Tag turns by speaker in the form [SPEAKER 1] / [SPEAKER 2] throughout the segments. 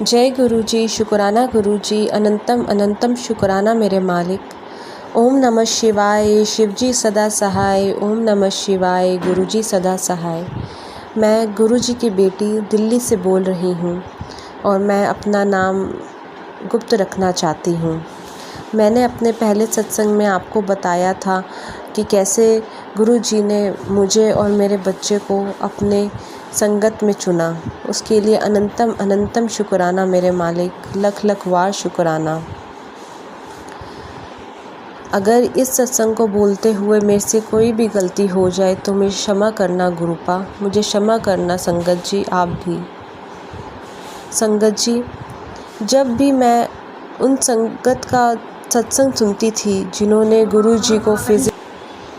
[SPEAKER 1] जय गुरु जी, शुक्राना गुरु जी, अनंतम अनंतम शुक्राना मेरे मालिक। ओम नमः शिवाय, शिव जी सदा सहाय। ओम नमः शिवाय, गुरु जी सदा सहाय। मैं गुरु जी की बेटी दिल्ली से बोल रही हूँ और मैं अपना नाम गुप्त रखना चाहती हूँ। मैंने अपने पहले सत्संग में आपको बताया था कि कैसे गुरु जी ने मुझे और मेरे बच्चे को अपने संगत में चुना। उसके लिए अनंतम अनंतम शुक्राना मेरे मालिक, लख लख वार शुक्राना। अगर इस सत्संग को बोलते हुए मेरे से कोई भी गलती हो जाए तो मुझे क्षमा करना गुरुपा, मुझे क्षमा करना संगत जी, आप भी। संगत जी, जब भी मैं उन संगत का सत्संग सुनती थी जिन्होंने गुरु जी को फिजिकल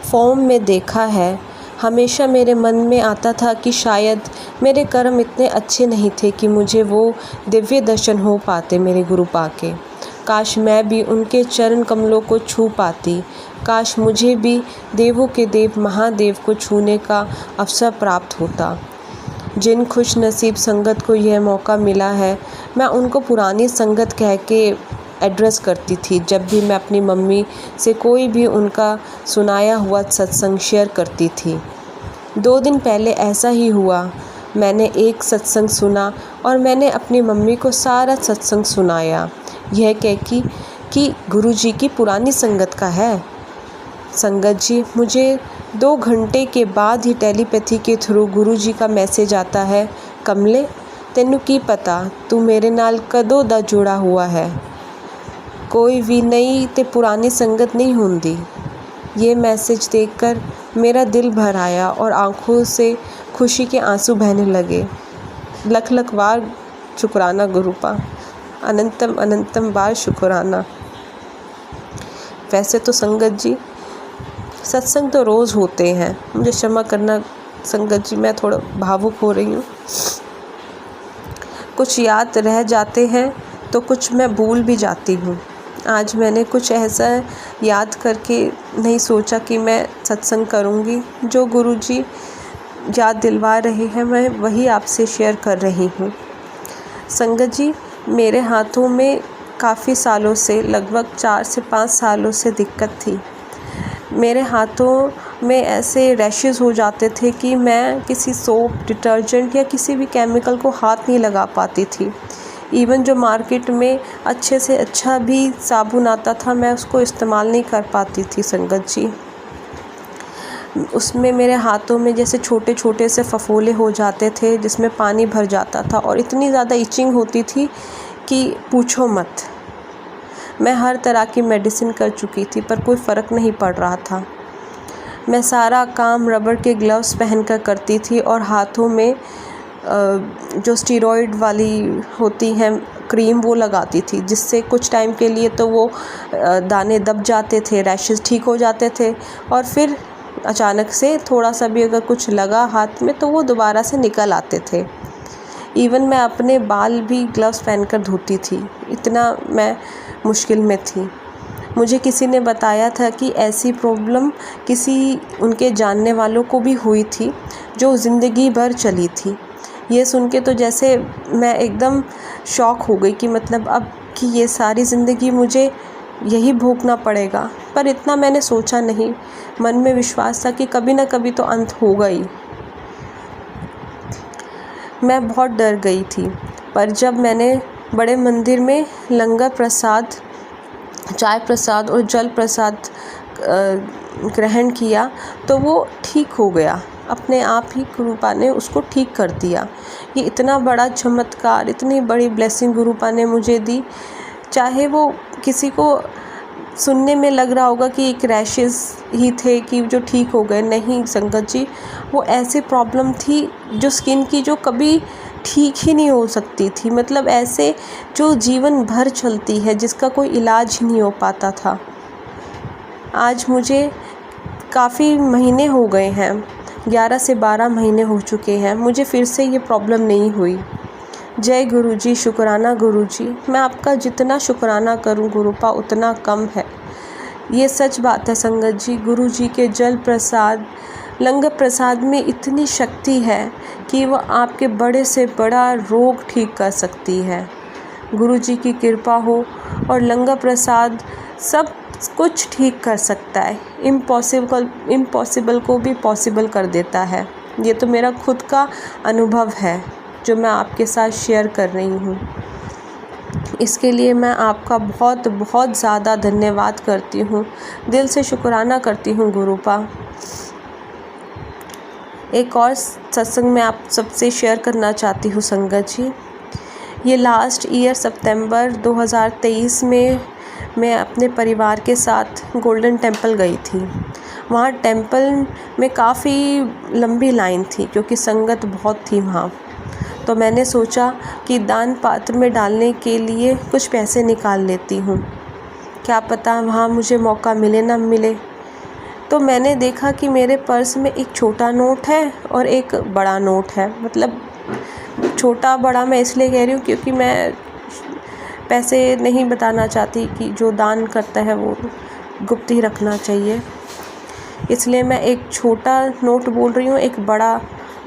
[SPEAKER 1] फॉर्म में देखा है, हमेशा मेरे मन में आता था कि शायद मेरे कर्म इतने अच्छे नहीं थे कि मुझे वो दिव्य दर्शन हो पाते मेरे गुरुपा के। काश मैं भी उनके चरण कमलों को छू पाती। काश मुझे भी देवों के देव महादेव को छूने का अवसर प्राप्त होता। जिन खुश नसीब संगत को यह मौका मिला है, मैं उनको पुरानी संगत कह के एड्रेस करती थी जब भी मैं अपनी मम्मी से कोई भी उनका सुनाया हुआ सत्संग शेयर करती थी। 2 दिन पहले ऐसा ही हुआ। मैंने एक सत्संग सुना और मैंने अपनी मम्मी को सारा सत्संग सुनाया, यह कह कि गुरु जी की पुरानी संगत का है। संगत जी, मुझे 2 घंटे के बाद ही टेलीपैथी के थ्रू गुरु जी का मैसेज आता है, कमले तेनू की पता तू मेरे नाल कदों दा जुड़ा हुआ है, कोई भी नई ते पुरानी संगत नहीं होंदी। ये मैसेज देखकर मेरा दिल भर आया और आंखों से खुशी के आंसू बहने लगे। लख लख बार शुक्राना गुरुपा, अनंतम अनंतम बार शुक्राना। वैसे तो संगत जी सत्संग तो रोज़ होते हैं, मुझे क्षमा करना संगत जी, मैं थोड़ा भावुक हो रही हूँ। कुछ याद रह जाते हैं तो कुछ मैं भूल भी जाती हूँ। आज मैंने कुछ ऐसा याद करके नहीं सोचा कि मैं सत्संग करूँगी। जो गुरु जी याद दिलवा रहे हैं मैं वही आपसे शेयर कर रही हूँ। संगत जी, मेरे हाथों में काफ़ी सालों से, लगभग 4 से 5 सालों से दिक्कत थी। मेरे हाथों में ऐसे रैशेस हो जाते थे कि मैं किसी सोप, डिटर्जेंट या किसी भी केमिकल को हाथ नहीं लगा पाती थी। इवन जो मार्केट में अच्छे से अच्छा भी साबुन आता था, मैं उसको इस्तेमाल नहीं कर पाती थी संगत जी। उसमें मेरे हाथों में जैसे छोटे छोटे से फफोले हो जाते थे जिसमें पानी भर जाता था और इतनी ज़्यादा इचिंग होती थी कि पूछो मत। मैं हर तरह की मेडिसिन कर चुकी थी पर कोई फ़र्क नहीं पड़ रहा था। मैं सारा काम रबर के ग्लव्स पहनकर करती थी और हाथों में जो स्टीरॉयड वाली होती हैं क्रीम वो लगाती थी, जिससे कुछ टाइम के लिए तो वो दाने दब जाते थे, रैशेस ठीक हो जाते थे और फिर अचानक से थोड़ा सा भी अगर कुछ लगा हाथ में तो वो दोबारा से निकल आते थे। इवन मैं अपने बाल भी ग्लव्स पहनकर धोती थी, इतना मैं मुश्किल में थी। मुझे किसी ने बताया था कि ऐसी प्रॉब्लम किसी उनके जानने वालों को भी हुई थी जो ज़िंदगी भर चली थी। ये सुन के तो जैसे मैं एकदम शॉक हो गई कि मतलब अब कि ये सारी ज़िंदगी मुझे यही भोगना पड़ेगा। पर इतना मैंने सोचा नहीं, मन में विश्वास था कि कभी ना कभी तो अंत होगा ही। मैं बहुत डर गई थी, पर जब मैंने बड़े मंदिर में लंगर प्रसाद, चाय प्रसाद और जल प्रसाद ग्रहण किया तो वो ठीक हो गया। अपने आप ही गुरुपा ने उसको ठीक कर दिया। ये इतना बड़ा चमत्कार, इतनी बड़ी ब्लेसिंग गुरुपा ने मुझे दी। चाहे वो किसी को सुनने में लग रहा होगा कि एक रैशेस ही थे कि जो ठीक हो गए, नहीं संगत जी, वो ऐसी प्रॉब्लम थी जो स्किन की जो कभी ठीक ही नहीं हो सकती थी। मतलब ऐसे जो जीवन भर चलती है, जिसका कोई इलाज ही नहीं हो पाता था। आज मुझे काफ़ी महीने हो गए हैं, 11 से 12 महीने हो चुके हैं, मुझे फिर से ये प्रॉब्लम नहीं हुई। जय गुरु जी, शुक्राना गुरु जी। मैं आपका जितना शुक्राना करूं गुरुपा उतना कम है। ये सच बात है संगत जी, गुरु जी के जल प्रसाद, लंगर प्रसाद में इतनी शक्ति है कि वह आपके बड़े से बड़ा रोग ठीक कर सकती है। गुरु जी की कृपा हो और लंगर प्रसाद सब कुछ ठीक कर सकता है। इम्पॉसिबल को भी पॉसिबल कर देता है। ये तो मेरा खुद का अनुभव है जो मैं आपके साथ शेयर कर रही हूँ। इसके लिए मैं आपका बहुत बहुत ज़्यादा धन्यवाद करती हूँ, दिल से शुक्राना करती हूँ गुरुपा। एक और सत्संग मैं आप सबसे शेयर करना चाहती हूँ संगत जी। ये लास्ट ईयर सितंबर 2023 में मैं अपने परिवार के साथ गोल्डन टेम्पल गई थी। वहाँ टेम्पल में काफ़ी लंबी लाइन थी क्योंकि संगत बहुत थी वहाँ। तो मैंने सोचा कि दान पात्र में डालने के लिए कुछ पैसे निकाल लेती हूँ, क्या पता वहाँ मुझे मौका मिले ना मिले। तो मैंने देखा कि मेरे पर्स में एक छोटा नोट है और एक बड़ा नोट है। मतलब छोटा बड़ा मैं इसलिए कह रही हूँ क्योंकि मैं पैसे नहीं बताना चाहती कि जो दान करता है वो गुप्त ही रखना चाहिए, इसलिए मैं एक छोटा नोट बोल रही हूँ, एक बड़ा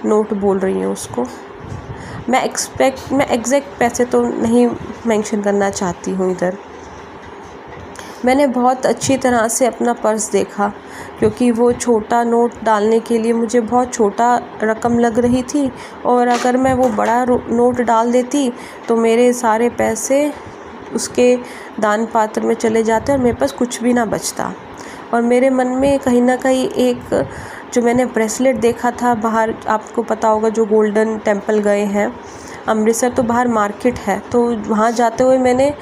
[SPEAKER 1] नोट बोल रही हूँ उसको। मैं एग्जैक्ट पैसे तो नहीं मेंशन करना चाहती हूँ इधर। मैंने बहुत अच्छी तरह से अपना पर्स देखा क्योंकि वो छोटा नोट डालने के लिए मुझे बहुत छोटा रकम लग रही थी, और अगर मैं वो बड़ा नोट डाल देती तो मेरे सारे पैसे उसके दान पात्र में चले जाते और मेरे पास कुछ भी ना बचता। और मेरे मन में कहीं ना कहीं एक जो मैंने ब्रेसलेट देखा था बाहर, आपको पता होगा जो गोल्डन टेम्पल गए हैं अमृतसर, तो बाहर मार्केट है, तो वहाँ जाते हुए मैंने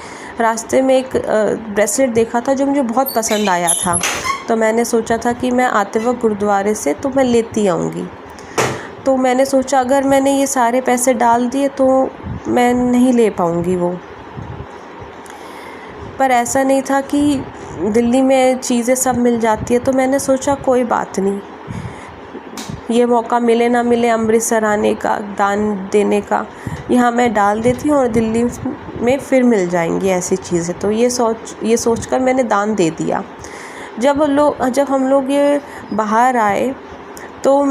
[SPEAKER 1] रास्ते में एक ब्रेसलेट देखा था जो मुझे बहुत पसंद आया था। तो मैंने सोचा था कि मैं आते वक्त गुरुद्वारे से तो मैं लेती आऊँगी। तो मैंने सोचा अगर मैंने ये सारे पैसे डाल दिए तो मैं नहीं ले पाऊँगी वो। पर ऐसा नहीं था कि दिल्ली में चीज़ें सब मिल जाती है, तो मैंने सोचा कोई बात नहीं, ये मौका मिले ना मिले अमृतसर आने का, दान देने का, यहाँ मैं डाल देती हूँ और दिल्ली में फिर मिल जाएंगी ऐसी चीज़ें। तो ये सोचकर मैंने दान दे दिया। जब हम लोग ये बाहर आए तो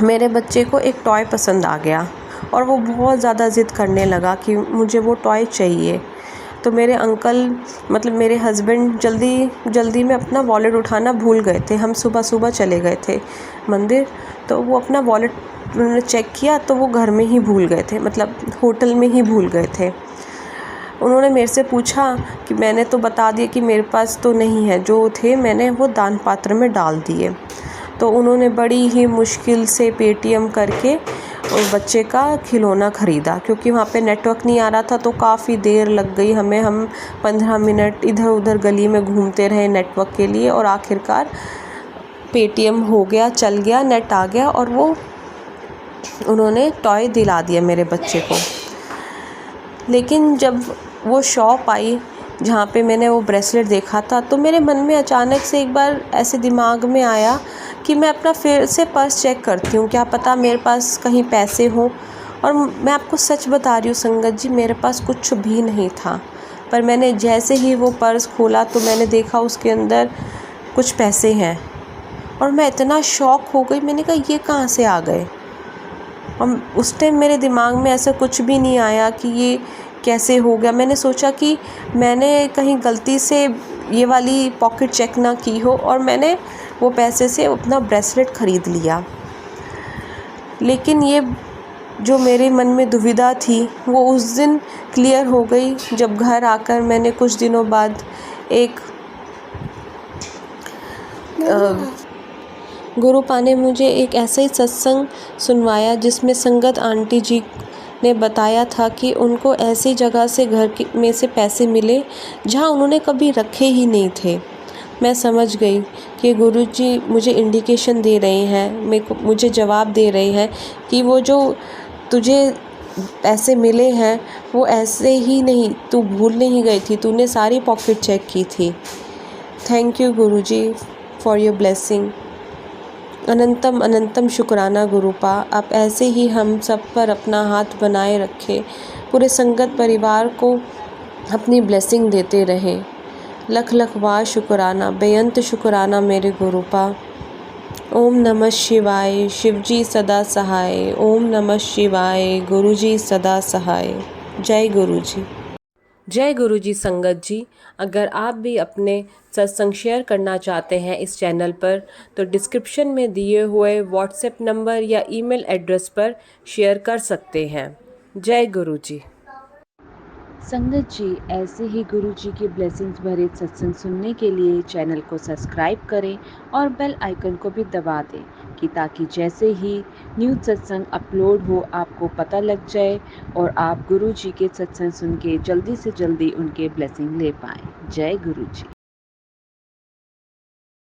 [SPEAKER 1] मेरे बच्चे को एक टॉय पसंद आ गया और वो बहुत ज़्यादा ज़िद करने लगा कि मुझे वो टॉय चाहिए। तो मेरे अंकल मतलब मेरे हस्बैंड जल्दी में अपना वॉलेट उठाना भूल गए थे। हम सुबह चले गए थे मंदिर, तो वो अपना वॉलेट उन्होंने चेक किया तो वो घर में ही भूल गए थे, मतलब होटल में ही भूल गए थे। उन्होंने मेरे से पूछा कि मैंने तो बता दिया कि मेरे पास तो नहीं है, जो थे मैंने वो दान पात्र में डाल दिए। तो उन्होंने बड़ी ही मुश्किल से पेटीएम करके उस बच्चे का खिलौना ख़रीदा, क्योंकि वहाँ पे नेटवर्क नहीं आ रहा था, तो काफ़ी देर लग गई हमें। हम 15 मिनट इधर उधर गली में घूमते रहे नेटवर्क के लिए, और आखिरकार पेटीएम हो गया, चल गया, नेट आ गया और वो उन्होंने टॉय दिला दिया मेरे बच्चे को। लेकिन जब वो शॉप आई जहाँ पे मैंने वो ब्रेसलेट देखा था, तो मेरे मन में अचानक से एक बार ऐसे दिमाग में आया कि मैं अपना फिर से पर्स चेक करती हूँ, क्या पता मेरे पास कहीं पैसे हों। और मैं आपको सच बता रही हूँ संगत जी, मेरे पास कुछ भी नहीं था। पर मैंने जैसे ही वो पर्स खोला तो मैंने देखा उसके अंदर कुछ पैसे हैं, और मैं इतना शॉक हो गई। मैंने कहा ये कहाँ से आ गए। और उस टाइम मेरे दिमाग में ऐसा कुछ भी नहीं आया कि ये कैसे हो गया। मैंने सोचा कि मैंने कहीं गलती से ये वाली पॉकेट चेक ना की हो और मैंने वो पैसे से अपना ब्रेसलेट ख़रीद लिया। लेकिन ये जो मेरे मन में दुविधा थी वो उस दिन क्लियर हो गई जब घर आकर मैंने कुछ दिनों बाद एक गुरुपा ने मुझे एक ऐसा ही सत्संग सुनवाया जिसमें संगत आंटी जी ने बताया था कि उनको ऐसी जगह से में से पैसे मिले जहां उन्होंने कभी रखे ही नहीं थे। मैं समझ गई कि गुरुजी मुझे इंडिकेशन दे रहे हैं, मुझे जवाब दे रहे हैं कि वो जो तुझे पैसे मिले हैं वो ऐसे ही नहीं, तू भूल नहीं गई थी, तूने सारी पॉकेट चेक की थी। Thank you Guruji for your blessing. अनंतम अनंतम शुक्राना गुरुपा। आप ऐसे ही हम सब पर अपना हाथ बनाए रखें, पूरे संगत परिवार को अपनी ब्लेसिंग देते रहें। लख लख वार शुक्राना, बेअंत शुक्राना मेरे गुरुपा। ओम नमः शिवाय, शिवजी सदा सहाय। ओम नमः शिवाय, गुरुजी सदा सहाय। जय गुरुजी। जय गुरु जी संगत जी। अगर आप भी अपने सत्संग शेयर करना चाहते हैं इस चैनल पर तो डिस्क्रिप्शन में दिए हुए व्हाट्सएप नंबर या ईमेल एड्रेस पर शेयर कर सकते हैं। जय गुरु जी।
[SPEAKER 2] संगत जी, ऐसे ही गुरु जी की ब्लेसिंग्स भरे सत्संग सुनने के लिए चैनल को सब्सक्राइब करें और बेल आइकन को भी दबा दें कि ताकि जैसे ही न्यू सत्संग अपलोड हो आपको पता लग जाए और आप गुरु जी के सत्संग सुन के जल्दी से जल्दी उनके ब्लेसिंग ले पाएं। जय गुरु जी।